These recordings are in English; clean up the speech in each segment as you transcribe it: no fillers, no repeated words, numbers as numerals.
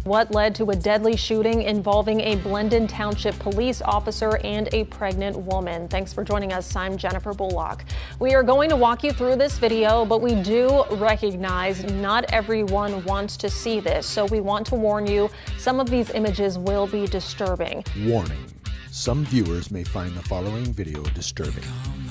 What led to a deadly shooting involving a Blendon Township police officer and a pregnant woman? Thanks for joining us. I'm Jennifer Bullock. We are going to walk you through this video, but we do recognize not everyone wants to see this, so we want to warn you, some of these images will be disturbing. Warning. Some viewers may find the following video disturbing.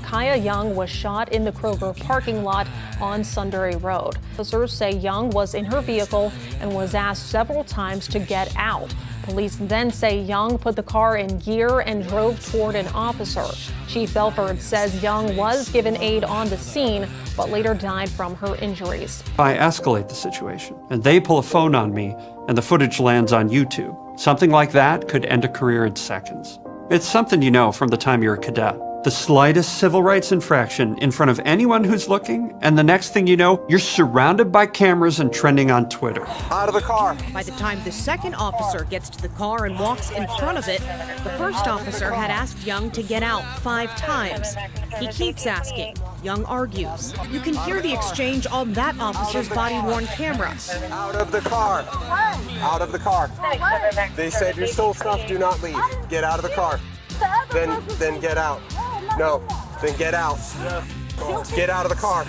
Kaya Young was shot in the Kroger parking lot on Sunbury Road. Officers say Young was in her vehicle and was asked several times to get out. Police then say Young put the car in gear and drove toward an officer. Chief Belford says Young was given aid on the scene, but later died from her injuries. I escalate the situation, and they pull a phone on me, and the footage lands on YouTube. Something like that could end a career in seconds. It's something you know from the time you're a cadet. The slightest civil rights infraction in front of anyone who's looking, and the next thing you know, you're surrounded by cameras and trending on Twitter. Out of the car. By the time the second officer gets to the car and walks in front of it, the first officer had asked Young to get out 5 times. He keeps asking. Young argues. You can hear the exchange on that officer's body-worn camera. Out of the car. Out of the car. They said you stole stuff, do not leave. Get out of the car. Then get out. No, then get out. Get out of the car.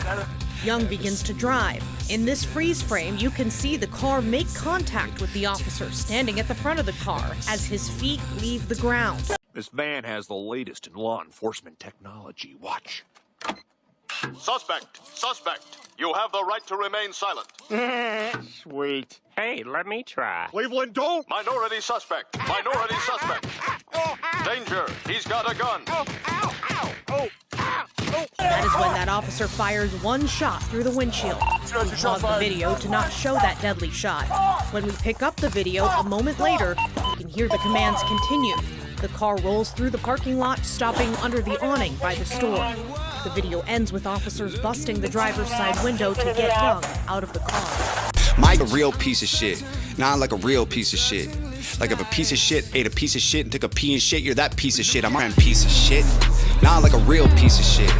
Young begins to drive. In this freeze frame, you can see the car make contact with the officer standing at the front of the car as his feet leave the ground. This van has the latest in law enforcement technology. Watch. Suspect! You have the right to remain silent. Sweet. Hey, let me try. Cleveland, don't! Minority suspect! Danger! He's got a gun! That is when that officer fires one shot through the windshield. We pause the video to not show that deadly shot. When we pick up the video a moment later, you can hear the commands continue. The car rolls through the parking lot, stopping under the awning by the store. The video ends with officers busting the driver's side window to get Young out of the car. Mike a real piece of shit. Not like a real piece of shit. Like if a piece of shit ate a piece of shit and took a pee and shit, you're that piece of shit. I'm a piece of shit. Not like a real piece of shit.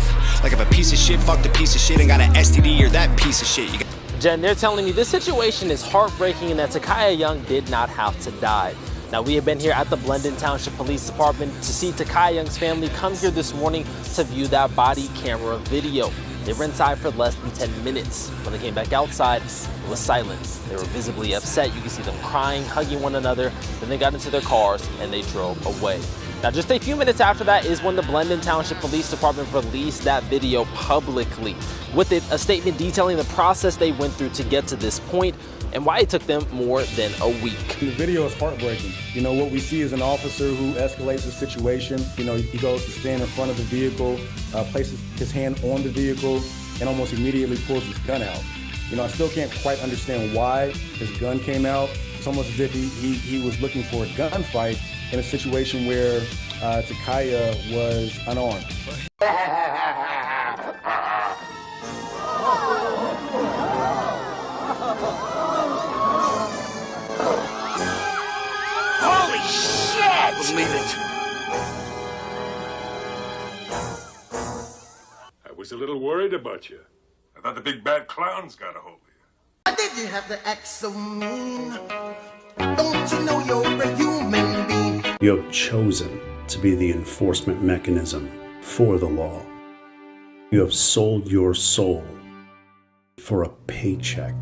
Like if a piece of shit fucked a piece of shit and got an STD, you're that piece of shit. Jen, they're telling me this situation is heartbreaking and that Takaya Young did not have to die. Now, we have been here at the Blendon Township Police Department to see Takaya Young's family come here this morning to view that body camera video. They were inside for less than 10 minutes. When they came back outside, it was silent. They were visibly upset. You can see them crying, hugging one another. Then they got into their cars and they drove away. Now, just a few minutes after that is when the Blendon Township Police Department released that video publicly. With it, a statement detailing the process they went through to get to this point and why it took them more than a week. The video is heartbreaking. You know, what we see is an officer who escalates the situation. You know, he goes to stand in front of the vehicle, places his hand on the vehicle, and almost immediately pulls his gun out. You know, I still can't quite understand why his gun came out. It's almost as if he was looking for a gunfight in a situation where Takaya was unarmed. Holy shit! Believe it. I was a little worried about you. I thought the big bad clown's got a hold of you. Why did you have to act so mean? Don't you know you're a human being? You have chosen to be the enforcement mechanism for the law. You have sold your soul for a paycheck.